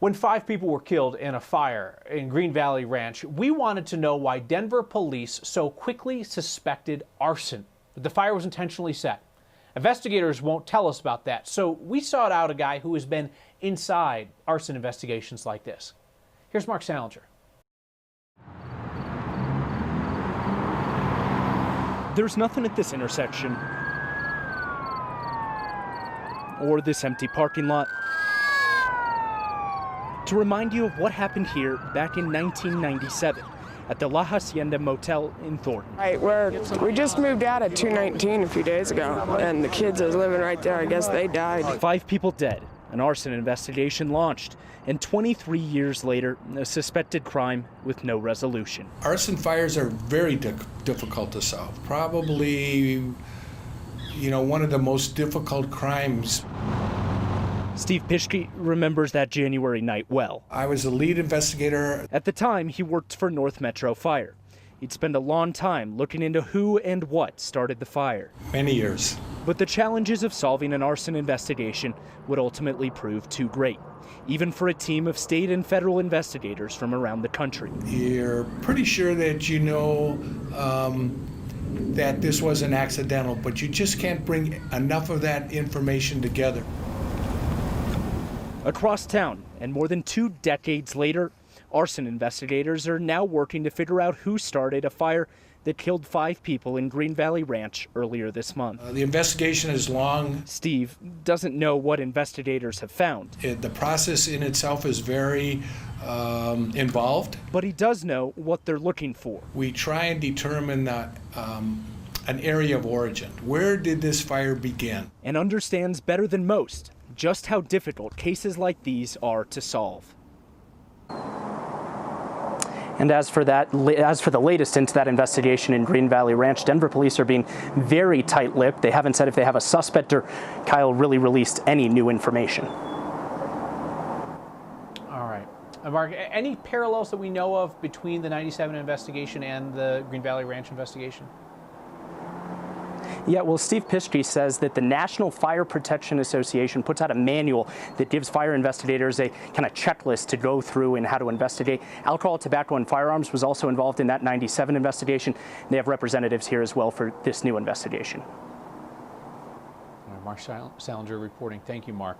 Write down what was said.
When 5 people were killed in a fire in Green Valley Ranch, we wanted to know why Denver police so quickly suspected arson. But the fire was intentionally set. Investigators won't tell us about that, so we sought out a guy who has been inside arson investigations like this. Here's Mark Salinger. There's nothing at this intersection or this empty parking lot to remind you of what happened here back in 1997 at the La Hacienda Motel in Thornton. Right, we just moved out at 219 a few days ago, and the kids that was living right there, I guess they died. 5 people dead, an arson investigation launched, and 23 years later, a suspected crime with no resolution. Arson fires are very difficult to solve. Probably, one of the most difficult crimes. Steve Pischke remembers that January night well. I was the lead investigator. At the time, he worked for North Metro Fire. He'd spend a long time looking into who and what started the fire. Many years. But the challenges of solving an arson investigation would ultimately prove too great, even for a team of state and federal investigators from around the country. You're pretty sure that you know that this wasn't accidental, but you just can't bring enough of that information together. Across town, and more than 2 decades later, arson investigators are now working to figure out who started a fire that killed 5 people in Green Valley Ranch earlier this month. The investigation is long. Steve doesn't know what investigators have found. The process in itself is very involved. But he does know what they're looking for. We try and determine an area of origin. Where did this fire begin? And understands better than most just how difficult cases like these are to solve. And as for the latest into that investigation in Green Valley Ranch, Denver police are being very tight-lipped. They haven't said if they have a suspect or Kyle really released any new information. All right. Mark, any parallels that we know of between the 97 investigation and the Green Valley Ranch investigation? Yeah, well, Steve Pischke says that the National Fire Protection Association puts out a manual that gives fire investigators a kind of checklist to go through and how to investigate. Alcohol, tobacco, and firearms was also involved in that 97 investigation. They have representatives here as well for this new investigation. Mark Salinger reporting. Thank you, Mark.